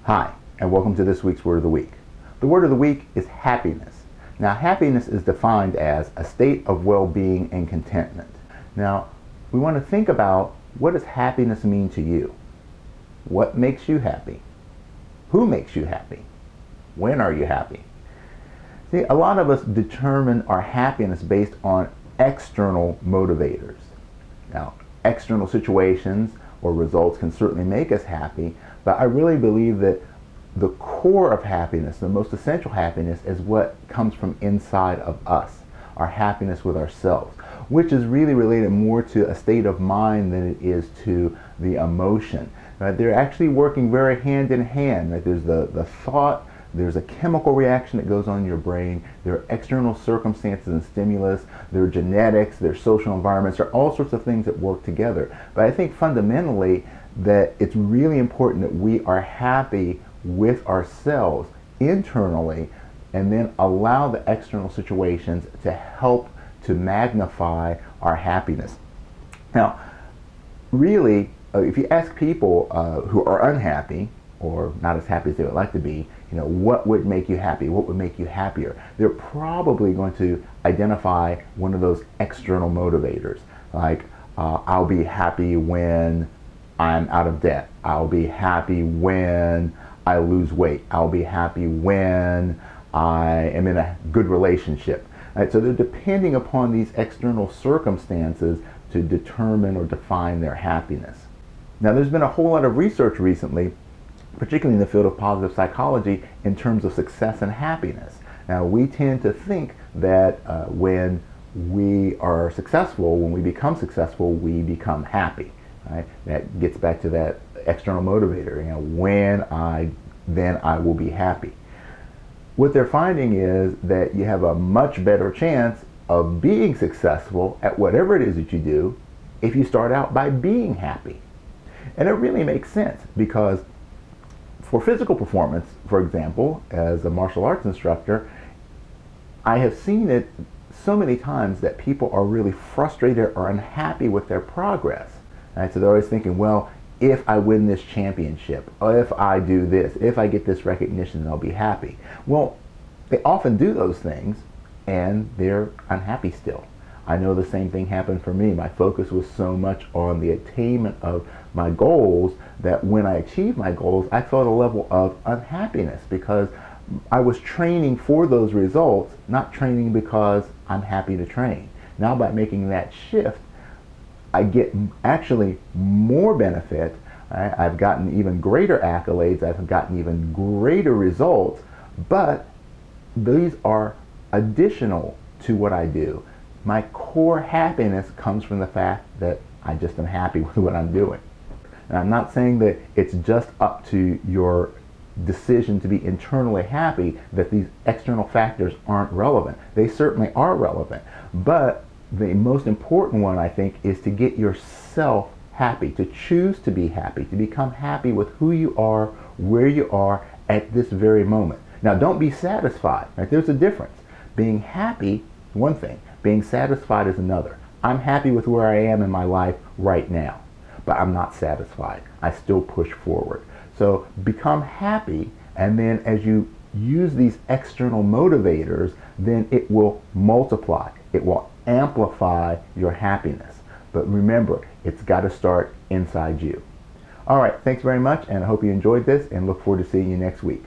Hi, and welcome to this week's Word of the Week. The word of the week is happiness. Now, happiness is defined as a state of well-being and contentment. Now, we want to think about, what does happiness mean to you? What makes you happy? Who makes you happy? When are you happy? See, a lot of us determine our happiness based on external motivators. Now, external situations or results can certainly make us happy, but I really believe that the core of happiness, the most essential happiness, is what comes from inside of us, our happiness with ourselves, which is really related more to a state of mind than it is to the emotion. Right? They're actually working very hand in hand. Right? There's the thought, there's a chemical reaction that goes on in your brain, there are external circumstances and stimulus, there are genetics, there are social environments, there are all sorts of things that work together. But I think fundamentally that it's really important that we are happy with ourselves internally, and then allow the external situations to help to magnify our happiness. Now, really, if you ask people who are unhappy or not as happy as they would like to be, what would make you happy? What would make you happier? They're probably going to identify one of those external motivators, like I'll be happy when I'm out of debt. I'll be happy when I lose weight. I'll be happy when I am in a good relationship. Right? So they're depending upon these external circumstances to determine or define their happiness. Now, there's been a whole lot of research recently, particularly in the field of positive psychology, in terms of success and happiness. Now, we tend to think that when we are successful, when we become successful, we become happy. Right? That gets back to that external motivator. Then I will be happy. What they're finding is that you have a much better chance of being successful at whatever it is that you do if you start out by being happy. And it really makes sense, because for physical performance, for example, as a martial arts instructor, I have seen it so many times that people are really frustrated or unhappy with their progress. Right? So they're always thinking, well, if I win this championship, or if I do this, if I get this recognition, then I'll be happy. Well, they often do those things and they're unhappy still. I know the same thing happened for me. My focus was so much on the attainment of my goals that when I achieved my goals, I felt a level of unhappiness, because I was training for those results, not training because I'm happy to train. Now, by making that shift, I get actually more benefit. Right? I've gotten even greater accolades. I've gotten even greater results, but these are additional to what I do. My core happiness comes from the fact that I just am happy with what I'm doing. And I'm not saying that it's just up to your decision to be internally happy, that these external factors aren't relevant. They certainly are relevant. But the most important one, I think, is to get yourself happy, to choose to be happy, to become happy with who you are, where you are at this very moment. Now, don't be satisfied. Right? There's a difference. Being happy is one thing. Being satisfied is another. I'm happy with where I am in my life right now, but I'm not satisfied. I still push forward. So become happy, and then as you use these external motivators, then it will multiply. It will amplify your happiness. But remember, it's got to start inside you. All right, thanks very much, and I hope you enjoyed this, and look forward to seeing you next week.